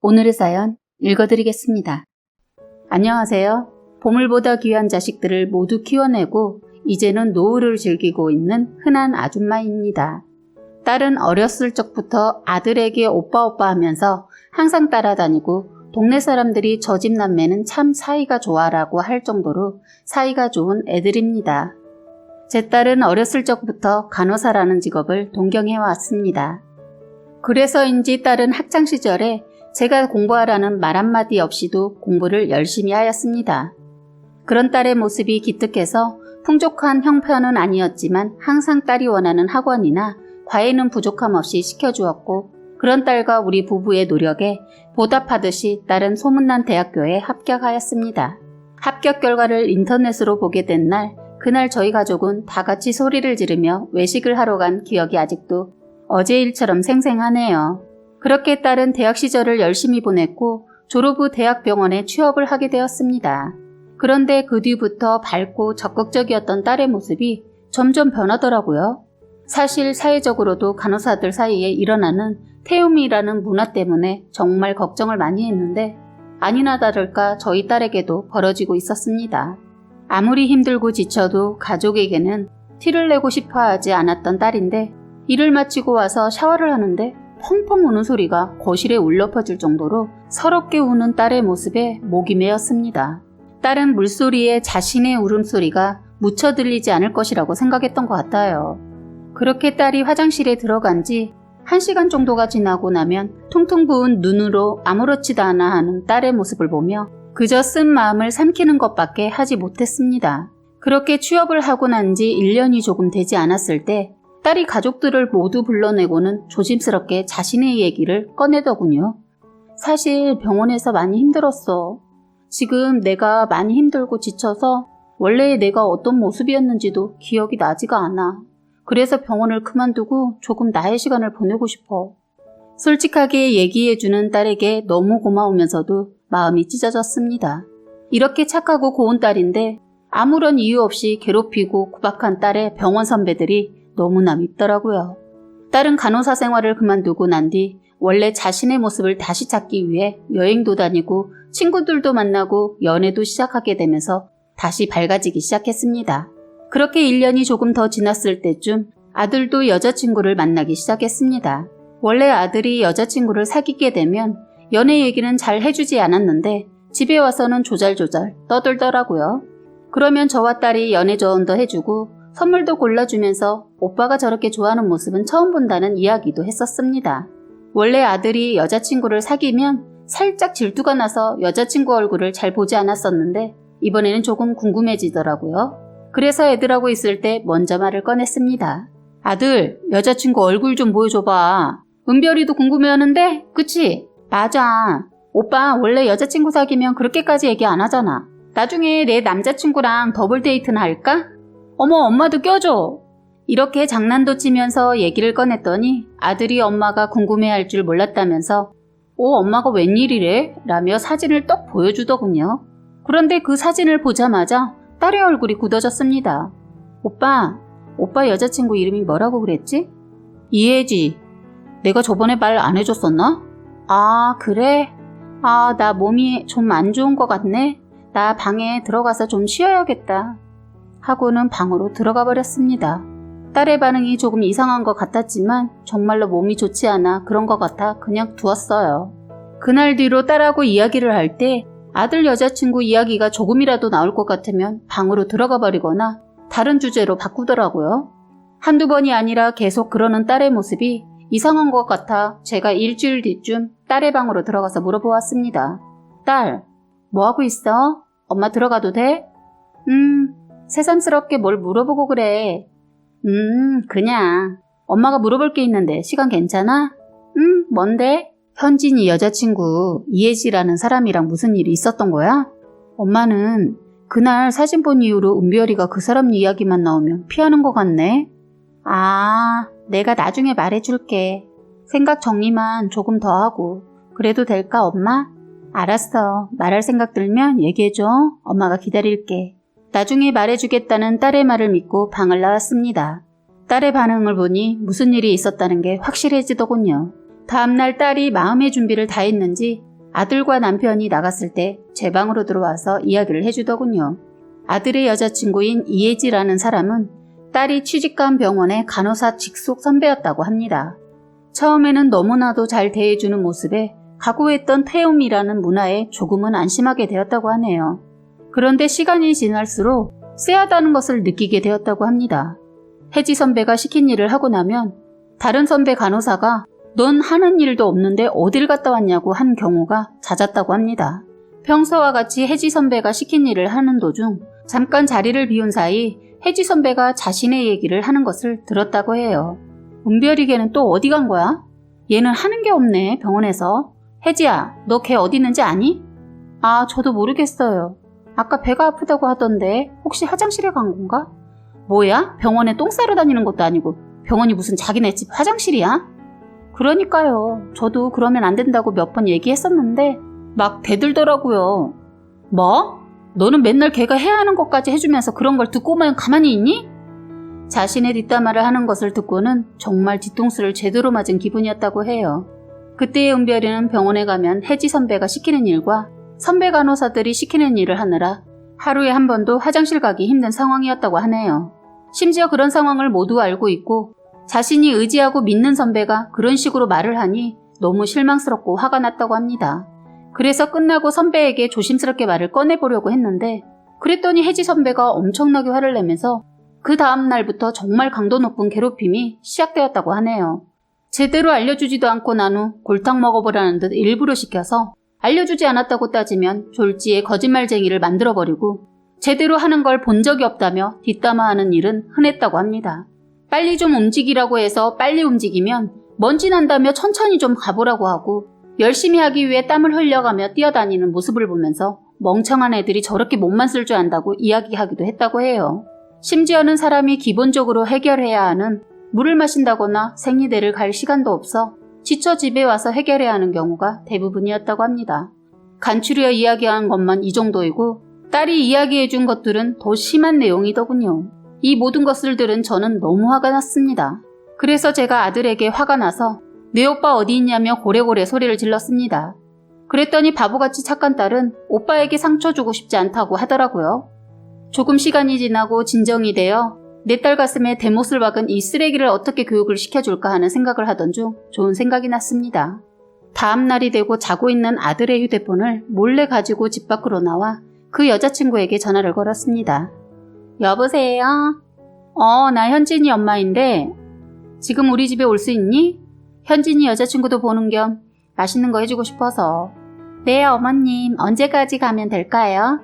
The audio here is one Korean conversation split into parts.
오늘의 사연 읽어드리겠습니다. 안녕하세요. 보물보다 귀한 자식들을 모두 키워내고 이제는 노후를 즐기고 있는 흔한 아줌마입니다. 딸은 어렸을 적부터 아들에게 오빠 하면서 항상 따라다니고 동네 사람들이 저 집 남매는 참 사이가 좋아라고 할 정도로 사이가 좋은 애들입니다. 제 딸은 어렸을 적부터 간호사라는 직업을 동경해왔습니다. 그래서인지 딸은 학창시절에 제가 공부하라는 말 한마디 없이도 공부를 열심히 하였습니다. 그런 딸의 모습이 기특해서 풍족한 형편은 아니었지만 항상 딸이 원하는 학원이나 과외는 부족함 없이 시켜주었고 그런 딸과 우리 부부의 노력에 보답하듯이 딸은 소문난 대학교에 합격하였습니다. 합격 결과를 인터넷으로 보게 된 날, 그날 저희 가족은 다 같이 소리를 지르며 외식을 하러 간 기억이 아직도 어제 일처럼 생생하네요. 그렇게 딸은 대학 시절을 열심히 보냈고 졸업 후 대학병원에 취업을 하게 되었습니다. 그런데 그 뒤부터 밝고 적극적이었던 딸의 모습이 점점 변하더라고요. 사실 사회적으로도 간호사들 사이에 일어나는 태움이라는 문화 때문에 정말 걱정을 많이 했는데 아니나 다를까 저희 딸에게도 벌어지고 있었습니다. 아무리 힘들고 지쳐도 가족에게는 티를 내고 싶어 하지 않았던 딸인데 일을 마치고 와서 샤워를 하는데 펑펑 우는 소리가 거실에 울려 퍼질 정도로 서럽게 우는 딸의 모습에 목이 메었습니다. 딸은 물소리에 자신의 울음소리가 묻혀 들리지 않을 것이라고 생각했던 것 같아요. 그렇게 딸이 화장실에 들어간 지 1시간 정도가 지나고 나면 퉁퉁 부은 눈으로 아무렇지도 않아 하는 딸의 모습을 보며 그저 쓴 마음을 삼키는 것밖에 하지 못했습니다. 그렇게 취업을 하고 난 지 1년이 조금 되지 않았을 때 딸이 가족들을 모두 불러내고는 조심스럽게 자신의 얘기를 꺼내더군요. 사실 병원에서 많이 힘들었어. 지금 내가 많이 힘들고 지쳐서 원래 내가 어떤 모습이었는지도 기억이 나지가 않아. 그래서 병원을 그만두고 조금 나의 시간을 보내고 싶어. 솔직하게 얘기해주는 딸에게 너무 고마우면서도 마음이 찢어졌습니다. 이렇게 착하고 고운 딸인데 아무런 이유 없이 괴롭히고 구박한 딸의 병원 선배들이 너무나 밉더라고요. 딸은 간호사 생활을 그만두고 난 뒤 원래 자신의 모습을 다시 찾기 위해 여행도 다니고 친구들도 만나고 연애도 시작하게 되면서 다시 밝아지기 시작했습니다. 그렇게 1년이 조금 더 지났을 때쯤 아들도 여자친구를 만나기 시작했습니다. 원래 아들이 여자친구를 사귀게 되면 연애 얘기는 잘 해주지 않았는데 집에 와서는 조잘조잘 떠들더라고요. 그러면 저와 딸이 연애 조언도 해주고 선물도 골라주면서 오빠가 저렇게 좋아하는 모습은 처음 본다는 이야기도 했었습니다. 원래 아들이 여자친구를 사귀면 살짝 질투가 나서 여자친구 얼굴을 잘 보지 않았었는데 이번에는 조금 궁금해지더라고요. 그래서 애들하고 있을 때 먼저 말을 꺼냈습니다. 아들, 여자친구 얼굴 좀 보여줘봐. 은별이도 궁금해하는데? 그치? 맞아. 오빠 원래 여자친구 사귀면 그렇게까지 얘기 안 하잖아. 나중에 내 남자친구랑 더블 데이트나 할까? 어머, 엄마도 껴줘. 이렇게 장난도 치면서 얘기를 꺼냈더니 아들이 엄마가 궁금해할 줄 몰랐다면서 엄마가 웬일이래? 라며 사진을 떡 보여주더군요. 그런데 그 사진을 보자마자 딸의 얼굴이 굳어졌습니다. 오빠 여자친구 이름이 뭐라고 그랬지? 이혜지. 내가 저번에 말 안 해줬었나? 아, 그래? 나 몸이 좀 안 좋은 것 같네. 나 방에 들어가서 좀 쉬어야겠다. 하고는 방으로 들어가 버렸습니다. 딸의 반응이 조금 이상한 것 같았지만 정말로 몸이 좋지 않아 그런 것 같아 그냥 두었어요. 그날 뒤로 딸하고 이야기를 할 때 아들 여자친구 이야기가 조금이라도 나올 것 같으면 방으로 들어가 버리거나 다른 주제로 바꾸더라고요. 한두 번이 아니라 계속 그러는 딸의 모습이 이상한 것 같아 제가 일주일 뒤쯤 딸의 방으로 들어가서 물어보았습니다. 딸, 뭐하고 있어? 엄마 들어가도 돼? 새삼스럽게 뭘 물어보고 그래. 그냥. 엄마가 물어볼 게 있는데 시간 괜찮아? 뭔데? 현진이 여자친구 이혜지라는 사람이랑 무슨 일이 있었던 거야? 엄마는 그날 사진 본 이후로 은별이가 그 사람 이야기만 나오면 피하는 것 같네. 내가 나중에 말해줄게. 생각 정리만 조금 더 하고. 그래도 될까, 엄마? 알았어. 말할 생각 들면 얘기해줘. 엄마가 기다릴게. 나중에 말해주겠다는 딸의 말을 믿고 방을 나왔습니다. 딸의 반응을 보니 무슨 일이 있었다는 게 확실해지더군요. 다음날 딸이 마음의 준비를 다 했는지 아들과 남편이 나갔을 때 제 방으로 들어와서 이야기를 해주더군요. 아들의 여자친구인 이혜지라는 사람은 딸이 취직한 병원의 간호사 직속 선배였다고 합니다. 처음에는 너무나도 잘 대해주는 모습에 각오했던 태움이라는 문화에 조금은 안심하게 되었다고 하네요. 그런데 시간이 지날수록 쎄하다는 것을 느끼게 되었다고 합니다. 혜지 선배가 시킨 일을 하고 나면 다른 선배 간호사가 넌 하는 일도 없는데 어딜 갔다 왔냐고 한 경우가 잦았다고 합니다. 평소와 같이 혜지 선배가 시킨 일을 하는 도중 잠깐 자리를 비운 사이 혜지 선배가 자신의 얘기를 하는 것을 들었다고 해요. 은별이 걔는 또 어디 간 거야? 얘는 하는 게 없네, 병원에서. 혜지야, 너 걔 어디 있는지 아니? 아, 저도 모르겠어요. 아까 배가 아프다고 하던데 혹시 화장실에 간 건가? 뭐야? 병원에 똥 싸러 다니는 것도 아니고 병원이 무슨 자기네 집 화장실이야? 그러니까요. 저도 그러면 안 된다고 몇 번 얘기했었는데 막 대들더라고요. 뭐? 너는 맨날 걔가 해야 하는 것까지 해주면서 그런 걸 듣고만 가만히 있니? 자신의 뒷담화를 하는 것을 듣고는 정말 뒤통수를 제대로 맞은 기분이었다고 해요. 그때의 은별이는 병원에 가면 혜지 선배가 시키는 일과 선배 간호사들이 시키는 일을 하느라 하루에 한 번도 화장실 가기 힘든 상황이었다고 하네요. 심지어 그런 상황을 모두 알고 있고 자신이 의지하고 믿는 선배가 그런 식으로 말을 하니 너무 실망스럽고 화가 났다고 합니다. 그래서 끝나고 선배에게 조심스럽게 말을 꺼내보려고 했는데 그랬더니 혜지 선배가 엄청나게 화를 내면서 그 다음 날부터 정말 강도 높은 괴롭힘이 시작되었다고 하네요. 제대로 알려주지도 않고 난 후 골탕 먹어보라는 듯 일부러 시켜서 알려주지 않았다고 따지면 졸지에 거짓말쟁이를 만들어버리고 제대로 하는 걸 본 적이 없다며 뒷담화하는 일은 흔했다고 합니다. 빨리 좀 움직이라고 해서 빨리 움직이면 먼지 난다며 천천히 좀 가보라고 하고 열심히 하기 위해 땀을 흘려가며 뛰어다니는 모습을 보면서 멍청한 애들이 저렇게 몸만 쓸 줄 안다고 이야기하기도 했다고 해요. 심지어는 사람이 기본적으로 해결해야 하는 물을 마신다거나 생리대를 갈 시간도 없어 지쳐 집에 와서 해결해야 하는 경우가 대부분이었다고 합니다. 간추려 이야기한 것만 이 정도이고 딸이 이야기해준 것들은 더 심한 내용이더군요. 이 모든 것을 들은 저는 너무 화가 났습니다. 그래서 제가 아들에게 화가 나서 내 오빠 어디 있냐며 고래고래 소리를 질렀습니다. 그랬더니 바보같이 착한 딸은 오빠에게 상처 주고 싶지 않다고 하더라고요. 조금 시간이 지나고 진정이 되어 내 딸 가슴에 대못을 박은 이 쓰레기를 어떻게 교육을 시켜줄까 하는 생각을 하던 중 좋은 생각이 났습니다. 다음 날이 되고 자고 있는 아들의 휴대폰을 몰래 가지고 집 밖으로 나와 그 여자친구에게 전화를 걸었습니다. 여보세요? 나 현진이 엄마인데 지금 우리 집에 올 수 있니? 현진이 여자친구도 보는 겸 맛있는 거 해주고 싶어서. 네, 어머님. 언제까지 가면 될까요?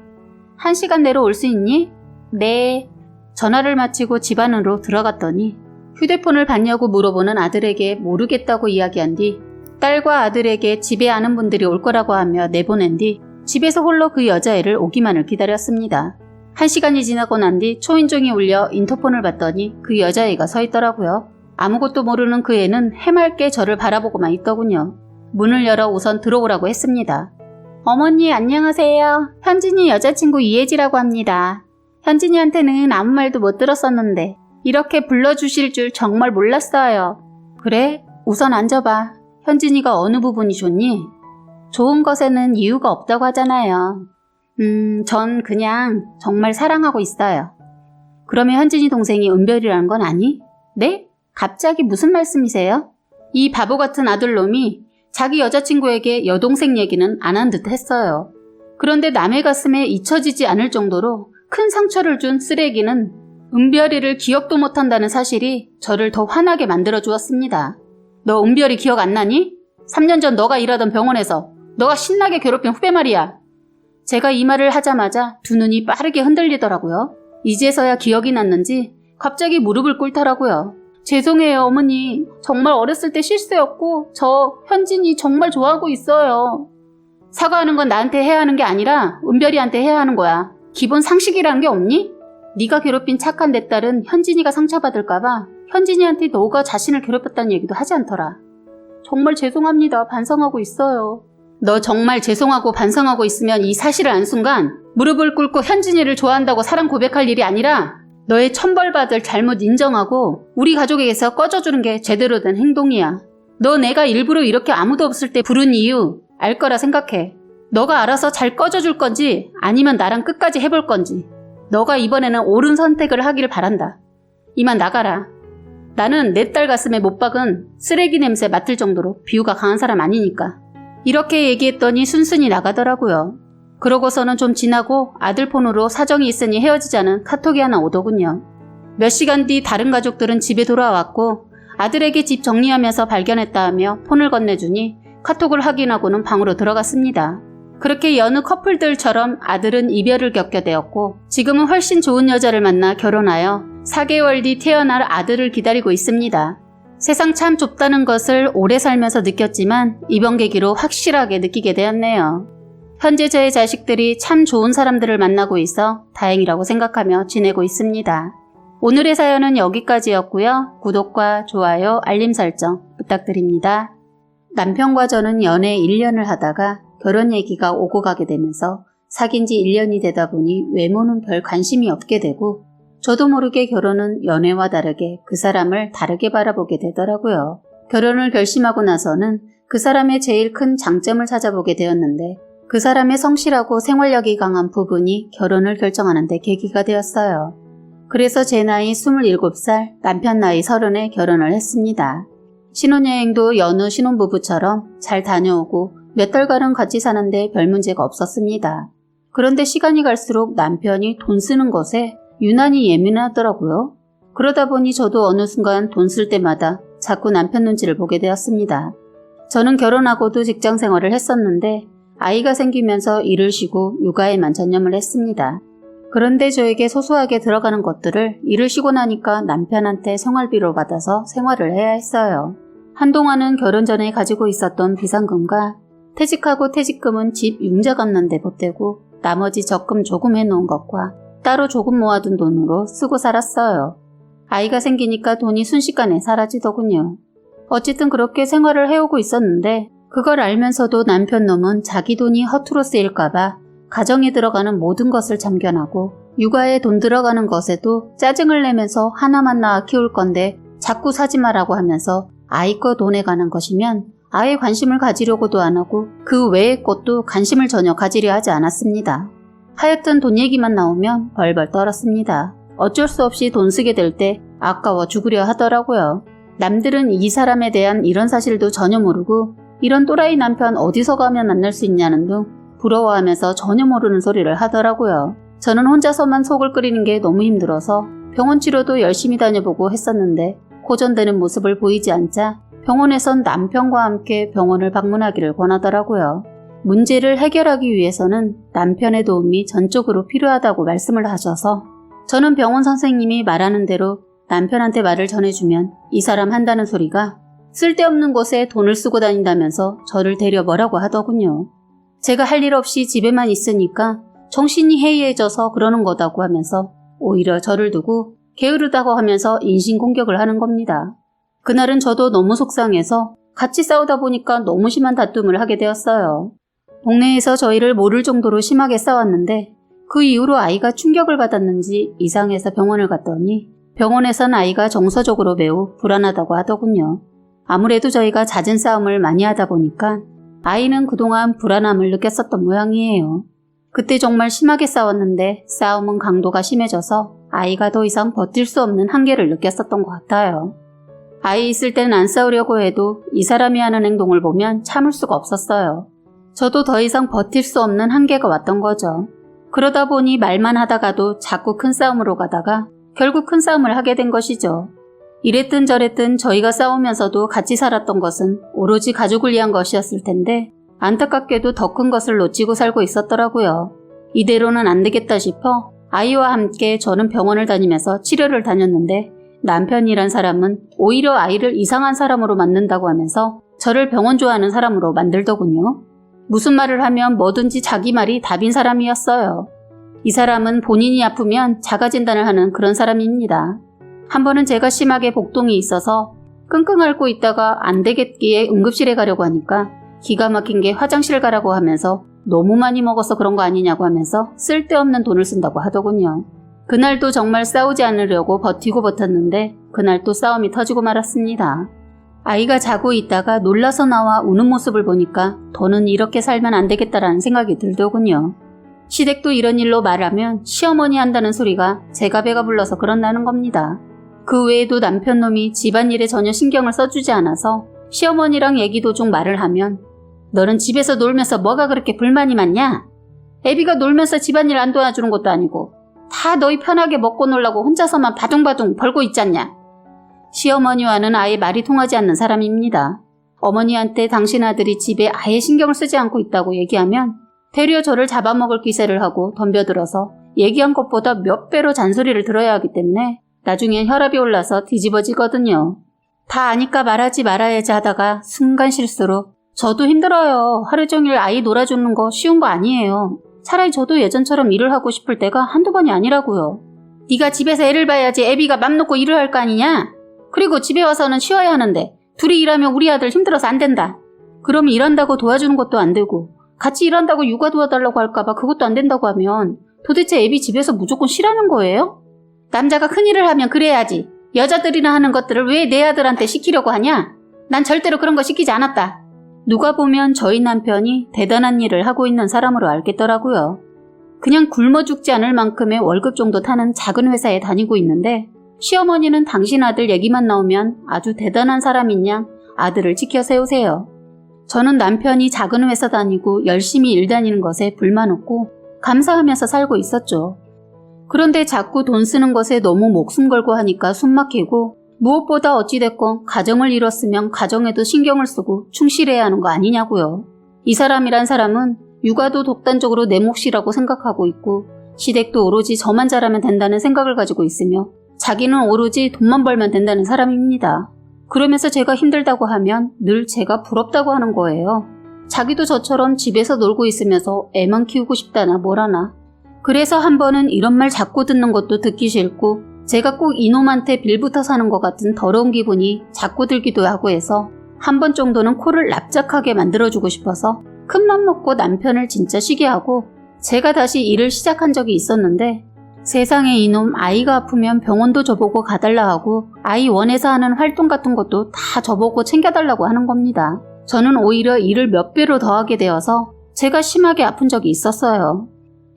1시간 내로 올 수 있니? 네. 전화를 마치고 집 안으로 들어갔더니 휴대폰을 봤냐고 물어보는 아들에게 모르겠다고 이야기한 뒤 딸과 아들에게 집에 아는 분들이 올 거라고 하며 내보낸 뒤 집에서 홀로 그 여자애를 오기만을 기다렸습니다. 1시간이 지나고 난 뒤 초인종이 울려 인터폰을 봤더니 그 여자애가 서 있더라고요. 아무것도 모르는 그 애는 해맑게 저를 바라보고만 있더군요. 문을 열어 우선 들어오라고 했습니다. 어머니 안녕하세요. 현진이 여자친구 이혜지라고 합니다. 현진이한테는 아무 말도 못 들었었는데 이렇게 불러주실 줄 정말 몰랐어요. 그래? 우선 앉아봐. 현진이가 어느 부분이 좋니? 좋은 것에는 이유가 없다고 하잖아요. 전 그냥 정말 사랑하고 있어요. 그러면 현진이 동생이 은별이라는 건 아니? 네? 갑자기 무슨 말씀이세요? 이 바보 같은 아들놈이 자기 여자친구에게 여동생 얘기는 안 한 듯 했어요. 그런데 남의 가슴에 잊혀지지 않을 정도로 큰 상처를 준 쓰레기는 은별이를 기억도 못한다는 사실이 저를 더 화나게 만들어 주었습니다. 너 은별이 기억 안 나니? 3년 전 너가 일하던 병원에서 너가 신나게 괴롭힌 후배 말이야. 제가 이 말을 하자마자 두 눈이 빠르게 흔들리더라고요. 이제서야 기억이 났는지 갑자기 무릎을 꿇더라고요. 죄송해요, 어머니. 정말 어렸을 때 실수였고 저 현진이 정말 좋아하고 있어요. 사과하는 건 나한테 해야 하는 게 아니라 은별이한테 해야 하는 거야. 기본 상식이라는 게 없니? 네가 괴롭힌 착한 내 딸은 현진이가 상처받을까 봐 현진이한테 너가 자신을 괴롭혔다는 얘기도 하지 않더라. 정말 죄송합니다. 반성하고 있어요. 너 정말 죄송하고 반성하고 있으면 이 사실을 안 순간 무릎을 꿇고 현진이를 좋아한다고 사랑 고백할 일이 아니라 너의 천벌받을 잘못 인정하고 우리 가족에게서 꺼져주는 게 제대로 된 행동이야. 너 내가 일부러 이렇게 아무도 없을 때 부른 이유 알 거라 생각해. 너가 알아서 잘 꺼져줄 건지 아니면 나랑 끝까지 해볼 건지. 너가 이번에는 옳은 선택을 하길 바란다. 이만 나가라. 나는 내 딸 가슴에 못 박은 쓰레기 냄새 맡을 정도로 비유가 강한 사람 아니니까. 이렇게 얘기했더니 순순히 나가더라고요. 그러고서는 좀 지나고 아들 폰으로 사정이 있으니 헤어지자는 카톡이 하나 오더군요. 몇 시간 뒤 다른 가족들은 집에 돌아왔고 아들에게 집 정리하면서 발견했다 하며 폰을 건네주니 카톡을 확인하고는 방으로 들어갔습니다. 그렇게 여느 커플들처럼 아들은 이별을 겪게 되었고 지금은 훨씬 좋은 여자를 만나 결혼하여 4개월 뒤 태어날 아들을 기다리고 있습니다. 세상 참 좁다는 것을 오래 살면서 느꼈지만 이번 계기로 확실하게 느끼게 되었네요. 현재 저의 자식들이 참 좋은 사람들을 만나고 있어 다행이라고 생각하며 지내고 있습니다. 오늘의 사연은 여기까지였고요. 구독과 좋아요, 알림 설정 부탁드립니다. 남편과 저는 연애 1년을 하다가 결혼 얘기가 오고 가게 되면서 사귄 지 1년이 되다 보니 외모는 별 관심이 없게 되고 저도 모르게 결혼은 연애와 다르게 그 사람을 다르게 바라보게 되더라고요. 결혼을 결심하고 나서는 그 사람의 제일 큰 장점을 찾아보게 되었는데 그 사람의 성실하고 생활력이 강한 부분이 결혼을 결정하는 데 계기가 되었어요. 그래서 제 나이 27살, 남편 나이 30에 결혼을 했습니다. 신혼여행도 여느 신혼부부처럼 잘 다녀오고 몇 달간은 같이 사는데 별 문제가 없었습니다. 그런데 시간이 갈수록 남편이 돈 쓰는 것에 유난히 예민하더라고요. 그러다 보니 저도 어느 순간 돈 쓸 때마다 자꾸 남편 눈치를 보게 되었습니다. 저는 결혼하고도 직장 생활을 했었는데 아이가 생기면서 일을 쉬고 육아에만 전념을 했습니다. 그런데 저에게 소소하게 들어가는 것들을 일을 쉬고 나니까 남편한테 생활비로 받아서 생활을 해야 했어요. 한동안은 결혼 전에 가지고 있었던 비상금과 퇴직하고 퇴직금은 집 융자 갚는 데 보태고 나머지 적금 조금 해놓은 것과 따로 조금 모아둔 돈으로 쓰고 살았어요. 아이가 생기니까 돈이 순식간에 사라지더군요. 어쨌든 그렇게 생활을 해오고 있었는데 그걸 알면서도 남편 놈은 자기 돈이 허투루 쓰일까봐 가정에 들어가는 모든 것을 참견하고 육아에 돈 들어가는 것에도 짜증을 내면서 하나만 낳아 키울 건데 자꾸 사지 마라고 하면서 아이 거 돈에 가는 것이면 아예 관심을 가지려고도 안 하고 그 외의 것도 관심을 전혀 가지려 하지 않았습니다. 하여튼 돈 얘기만 나오면 벌벌 떨었습니다. 어쩔 수 없이 돈 쓰게 될 때 아까워 죽으려 하더라고요. 남들은 이 사람에 대한 이런 사실도 전혀 모르고 이런 또라이 남편 어디서 가면 만날 수 있냐는 둥 부러워하면서 전혀 모르는 소리를 하더라고요. 저는 혼자서만 속을 끓이는 게 너무 힘들어서 병원 치료도 열심히 다녀보고 했었는데 호전되는 모습을 보이지 않자 병원에선 남편과 함께 병원을 방문하기를 권하더라고요. 문제를 해결하기 위해서는 남편의 도움이 전적으로 필요하다고 말씀을 하셔서 저는 병원 선생님이 말하는 대로 남편한테 말을 전해주면 이 사람 한다는 소리가 쓸데없는 곳에 돈을 쓰고 다닌다면서 저를 데려 뭐라고 하더군요. 제가 할 일 없이 집에만 있으니까 정신이 해이해져서 그러는 거다고 하면서 오히려 저를 두고 게으르다고 하면서 인신공격을 하는 겁니다. 그날은 저도 너무 속상해서 같이 싸우다 보니까 너무 심한 다툼을 하게 되었어요. 동네에서 저희를 모를 정도로 심하게 싸웠는데 그 이후로 아이가 충격을 받았는지 이상해서 병원을 갔더니 병원에선 아이가 정서적으로 매우 불안하다고 하더군요. 아무래도 저희가 잦은 싸움을 많이 하다 보니까 아이는 그동안 불안함을 느꼈었던 모양이에요. 그때 정말 심하게 싸웠는데 싸움은 강도가 심해져서 아이가 더 이상 버틸 수 없는 한계를 느꼈었던 것 같아요. 아이 있을 때는 안 싸우려고 해도 이 사람이 하는 행동을 보면 참을 수가 없었어요. 저도 더 이상 버틸 수 없는 한계가 왔던 거죠. 그러다 보니 말만 하다가도 자꾸 큰 싸움으로 가다가 결국 큰 싸움을 하게 된 것이죠. 이랬든 저랬든 저희가 싸우면서도 같이 살았던 것은 오로지 가족을 위한 것이었을 텐데 안타깝게도 더 큰 것을 놓치고 살고 있었더라고요. 이대로는 안 되겠다 싶어 아이와 함께 저는 병원을 다니면서 치료를 다녔는데 남편이란 사람은 오히려 아이를 이상한 사람으로 만든다고 하면서 저를 병원 좋아하는 사람으로 만들더군요. 무슨 말을 하면 뭐든지 자기 말이 답인 사람이었어요. 이 사람은 본인이 아프면 자가 진단을 하는 그런 사람입니다. 한 번은 제가 심하게 복통이 있어서 끙끙 앓고 있다가 안 되겠기에 응급실에 가려고 하니까 기가 막힌 게 화장실 가라고 하면서 너무 많이 먹어서 그런 거 아니냐고 하면서 쓸데없는 돈을 쓴다고 하더군요. 그날도 정말 싸우지 않으려고 버티고 버텼는데 그날 또 싸움이 터지고 말았습니다. 아이가 자고 있다가 놀라서 나와 우는 모습을 보니까 더는 이렇게 살면 안 되겠다라는 생각이 들더군요. 시댁도 이런 일로 말하면 시어머니 한다는 소리가 제가 배가 불러서 그런다는 겁니다. 그 외에도 남편 놈이 집안일에 전혀 신경을 써주지 않아서 시어머니랑 얘기 도중 말을 하면 너는 집에서 놀면서 뭐가 그렇게 불만이 많냐? 애비가 놀면서 집안일 안 도와주는 것도 아니고 다 너희 편하게 먹고 놀라고 혼자서만 바둥바둥 벌고 있잖냐? 시어머니와는 아예 말이 통하지 않는 사람입니다. 어머니한테 당신 아들이 집에 아예 신경을 쓰지 않고 있다고 얘기하면 되려 저를 잡아먹을 기세를 하고 덤벼들어서 얘기한 것보다 몇 배로 잔소리를 들어야 하기 때문에 나중엔 혈압이 올라서 뒤집어지거든요. 다 아니까 말하지 말아야지 하다가 순간 실수로 저도 힘들어요. 하루 종일 아이 놀아주는 거 쉬운 거 아니에요. 차라리 저도 예전처럼 일을 하고 싶을 때가 한두 번이 아니라고요. 네가 집에서 애를 봐야지 애비가 맘 놓고 일을 할 거 아니냐? 그리고 집에 와서는 쉬어야 하는데 둘이 일하면 우리 아들 힘들어서 안 된다. 그럼 일한다고 도와주는 것도 안 되고 같이 일한다고 육아 도와달라고 할까봐 그것도 안 된다고 하면 도대체 애비 집에서 무조건 쉬라는 거예요? 남자가 큰일을 하면 그래야지. 여자들이나 하는 것들을 왜 내 아들한테 시키려고 하냐? 난 절대로 그런 거 시키지 않았다. 누가 보면 저희 남편이 대단한 일을 하고 있는 사람으로 알겠더라고요. 그냥 굶어 죽지 않을 만큼의 월급 정도 타는 작은 회사에 다니고 있는데 시어머니는 당신 아들 얘기만 나오면 아주 대단한 사람인 양 아들을 지켜 세우세요. 저는 남편이 작은 회사 다니고 열심히 일 다니는 것에 불만 없고 감사하면서 살고 있었죠. 그런데 자꾸 돈 쓰는 것에 너무 목숨 걸고 하니까 숨 막히고 무엇보다 어찌됐건 가정을 이뤘으면 가정에도 신경을 쓰고 충실해야 하는 거 아니냐고요. 이 사람이란 사람은 육아도 독단적으로 내 몫이라고 생각하고 있고 시댁도 오로지 저만 잘하면 된다는 생각을 가지고 있으며 자기는 오로지 돈만 벌면 된다는 사람입니다. 그러면서 제가 힘들다고 하면 늘 제가 부럽다고 하는 거예요. 자기도 저처럼 집에서 놀고 있으면서 애만 키우고 싶다나 뭐라나. 그래서 한 번은 이런 말 자꾸 듣는 것도 듣기 싫고 제가 꼭 이놈한테 빌부터 사는 것 같은 더러운 기분이 자꾸 들기도 하고 해서 한 번 정도는 코를 납작하게 만들어주고 싶어서 큰맘 먹고 남편을 진짜 쉬게 하고 제가 다시 일을 시작한 적이 있었는데 세상에 이놈 아이가 아프면 병원도 저보고 가달라 하고 아이 원해서 하는 활동 같은 것도 다 저보고 챙겨달라고 하는 겁니다. 저는 오히려 일을 몇 배로 더하게 되어서 제가 심하게 아픈 적이 있었어요.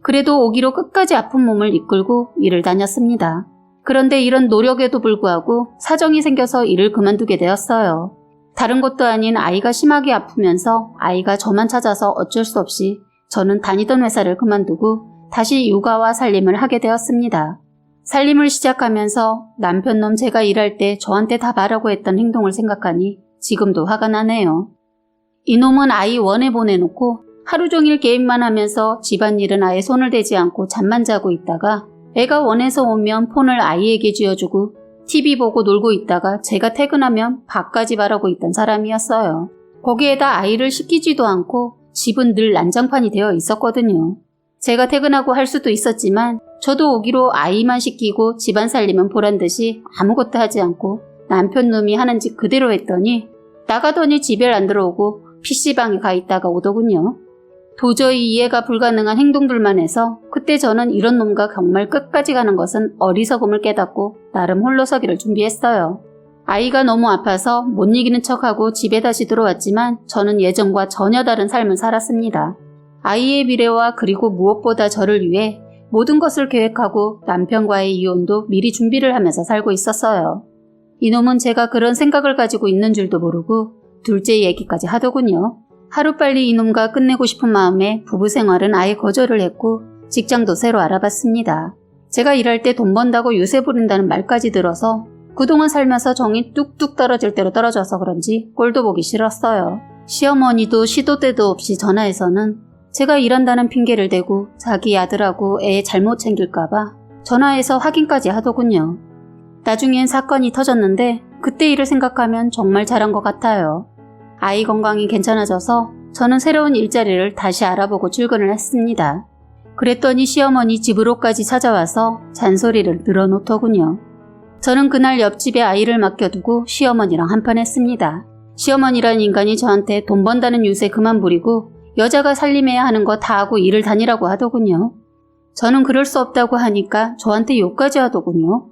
그래도 오기로 끝까지 아픈 몸을 이끌고 일을 다녔습니다. 그런데 이런 노력에도 불구하고 사정이 생겨서 일을 그만두게 되었어요. 다른 것도 아닌 아이가 심하게 아프면서 아이가 저만 찾아서 어쩔 수 없이 저는 다니던 회사를 그만두고 다시 육아와 살림을 하게 되었습니다. 살림을 시작하면서 남편놈 제가 일할 때 저한테 다 말하고 했던 행동을 생각하니 지금도 화가 나네요. 이놈은 아이 원에 보내놓고 하루 종일 게임만 하면서 집안일은 아예 손을 대지 않고 잠만 자고 있다가 애가 원에서 오면 폰을 아이에게 쥐어주고 TV 보고 놀고 있다가 제가 퇴근하면 밥까지 바라고 있던 사람이었어요. 거기에다 아이를 시키지도 않고 집은 늘 난장판이 되어 있었거든요. 제가 퇴근하고 할 수도 있었지만 저도 오기로 아이만 시키고 집안 살림은 보란듯이 아무것도 하지 않고 남편 놈이 하는 짓 그대로 했더니 나가더니 집에 안 들어오고 PC방에 가 있다가 오더군요. 도저히 이해가 불가능한 행동들만 해서 그때 저는 이런 놈과 정말 끝까지 가는 것은 어리석음을 깨닫고 나름 홀로서기를 준비했어요. 아이가 너무 아파서 못 이기는 척하고 집에 다시 들어왔지만 저는 예전과 전혀 다른 삶을 살았습니다. 아이의 미래와 그리고 무엇보다 저를 위해 모든 것을 계획하고 남편과의 이혼도 미리 준비를 하면서 살고 있었어요. 이놈은 제가 그런 생각을 가지고 있는 줄도 모르고 둘째 얘기까지 하더군요. 하루빨리 이놈과 끝내고 싶은 마음에 부부 생활은 아예 거절을 했고 직장도 새로 알아봤습니다. 제가 일할 때 돈 번다고 유세 부린다는 말까지 들어서 그동안 살면서 정이 뚝뚝 떨어질 대로 떨어져서 그런지 꼴도 보기 싫었어요. 시어머니도 시도 때도 없이 전화해서는 제가 일한다는 핑계를 대고 자기 아들하고 애 잘못 챙길까봐 전화해서 확인까지 하더군요. 나중엔 사건이 터졌는데 그때 일을 생각하면 정말 잘한 것 같아요. 아이 건강이 괜찮아져서 저는 새로운 일자리를 다시 알아보고 출근을 했습니다. 그랬더니 시어머니 집으로까지 찾아와서 잔소리를 늘어놓더군요. 저는 그날 옆집에 아이를 맡겨두고 시어머니랑 한판 했습니다. 시어머니라는 인간이 저한테 돈 번다는 유세 그만 부리고 여자가 살림해야 하는 거 다 하고 일을 다니라고 하더군요. 저는 그럴 수 없다고 하니까 저한테 욕까지 하더군요.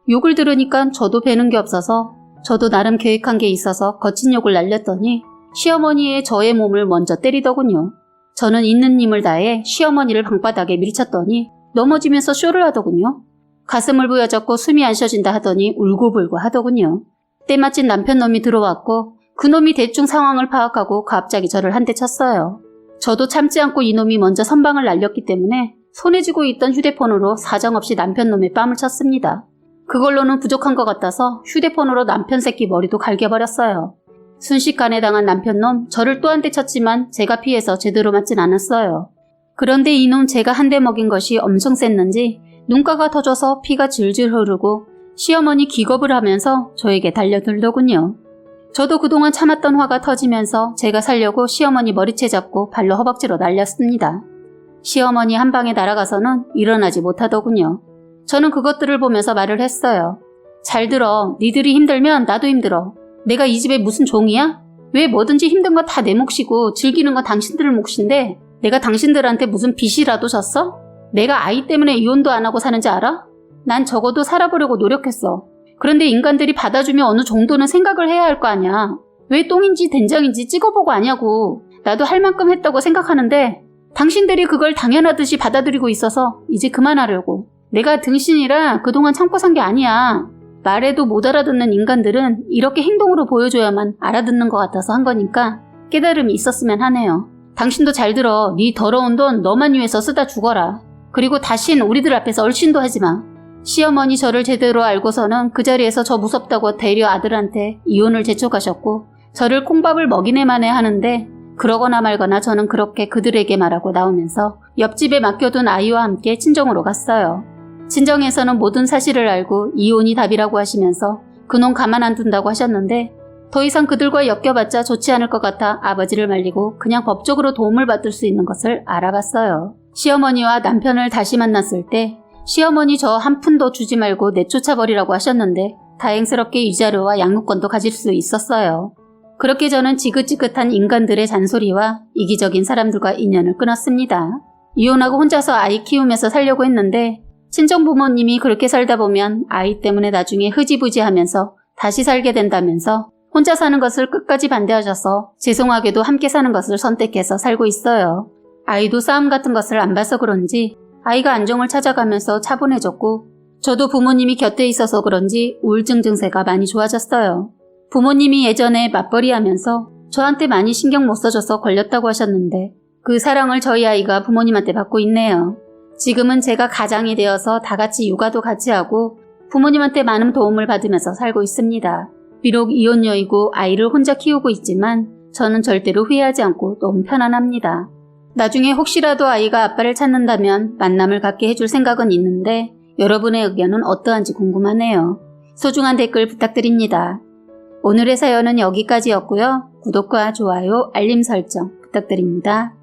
욕을 들으니까 저도 배는 게 없어서 저도 나름 계획한 게 있어서 거친 욕을 날렸더니 시어머니의 저의 몸을 먼저 때리더군요. 저는 있는 힘을 다해 시어머니를 방바닥에 밀쳤더니 넘어지면서 쇼를 하더군요. 가슴을 부여잡고 숨이 안 쉬어진다 하더니 울고불고 하더군요. 때마침 남편 놈이 들어왔고 그놈이 대충 상황을 파악하고 갑자기 저를 한 대 쳤어요. 저도 참지 않고 이놈이 먼저 선방을 날렸기 때문에 손에 쥐고 있던 휴대폰으로 사정없이 남편 놈의 뺨을 쳤습니다. 그걸로는 부족한 것 같아서 휴대폰으로 남편 새끼 머리도 갈겨버렸어요. 순식간에 당한 남편 놈 저를 또 한 대 쳤지만 제가 피해서 제대로 맞진 않았어요. 그런데 이놈 제가 한 대 먹인 것이 엄청 셌는지 눈가가 터져서 피가 질질 흐르고 시어머니 기겁을 하면서 저에게 달려들더군요. 저도 그동안 참았던 화가 터지면서 제가 살려고 시어머니 머리채 잡고 발로 허벅지로 날렸습니다. 시어머니 한 방에 날아가서는 일어나지 못하더군요. 저는 그것들을 보면서 말을 했어요. 잘 들어. 니들이 힘들면 나도 힘들어. 내가 이 집에 무슨 종이야? 왜 뭐든지 힘든 거 다 내 몫이고 즐기는 건 당신들 몫인데 내가 당신들한테 무슨 빚이라도 졌어? 내가 아이 때문에 이혼도 안 하고 사는지 알아? 난 적어도 살아보려고 노력했어. 그런데 인간들이 받아주면 어느 정도는 생각을 해야 할 거 아니야. 왜 똥인지 된장인지 찍어보고 아냐고. 나도 할 만큼 했다고 생각하는데 당신들이 그걸 당연하듯이 받아들이고 있어서 이제 그만하려고. 내가 등신이라 그동안 참고 산 게 아니야. 말해도 못 알아듣는 인간들은 이렇게 행동으로 보여줘야만 알아듣는 것 같아서 한 거니까 깨달음이 있었으면 하네요. 당신도 잘 들어. 네 더러운 돈 너만 위해서 쓰다 죽어라. 그리고 다신 우리들 앞에서 얼씬도 하지 마. 시어머니 저를 제대로 알고서는 그 자리에서 저 무섭다고 대려 아들한테 이혼을 재촉하셨고 저를 콩밥을 먹이네만 해 하는데 그러거나 말거나 저는 그렇게 그들에게 말하고 나오면서 옆집에 맡겨둔 아이와 함께 친정으로 갔어요. 친정에서는 모든 사실을 알고 이혼이 답이라고 하시면서 그놈 가만 안 둔다고 하셨는데 더 이상 그들과 엮여봤자 좋지 않을 것 같아 아버지를 말리고 그냥 법적으로 도움을 받을 수 있는 것을 알아봤어요. 시어머니와 남편을 다시 만났을 때 시어머니 저 한 푼도 주지 말고 내쫓아버리라고 하셨는데 다행스럽게 위자료와 양육권도 가질 수 있었어요. 그렇게 저는 지긋지긋한 인간들의 잔소리와 이기적인 사람들과 인연을 끊었습니다. 이혼하고 혼자서 아이 키우면서 살려고 했는데 친정부모님이 그렇게 살다 보면 아이 때문에 나중에 흐지부지하면서 다시 살게 된다면서 혼자 사는 것을 끝까지 반대하셔서 죄송하게도 함께 사는 것을 선택해서 살고 있어요. 아이도 싸움 같은 것을 안 봐서 그런지 아이가 안정을 찾아가면서 차분해졌고 저도 부모님이 곁에 있어서 그런지 우울증 증세가 많이 좋아졌어요. 부모님이 예전에 맞벌이 하면서 저한테 많이 신경 못 써줘서 걸렸다고 하셨는데 그 사랑을 저희 아이가 부모님한테 받고 있네요. 지금은 제가 가장이 되어서 다 같이 육아도 같이 하고 부모님한테 많은 도움을 받으면서 살고 있습니다. 비록 이혼녀이고 아이를 혼자 키우고 있지만 저는 절대로 후회하지 않고 너무 편안합니다. 나중에 혹시라도 아이가 아빠를 찾는다면 만남을 갖게 해줄 생각은 있는데 여러분의 의견은 어떠한지 궁금하네요. 소중한 댓글 부탁드립니다. 오늘의 사연은 여기까지였고요. 구독과 좋아요, 알림 설정 부탁드립니다.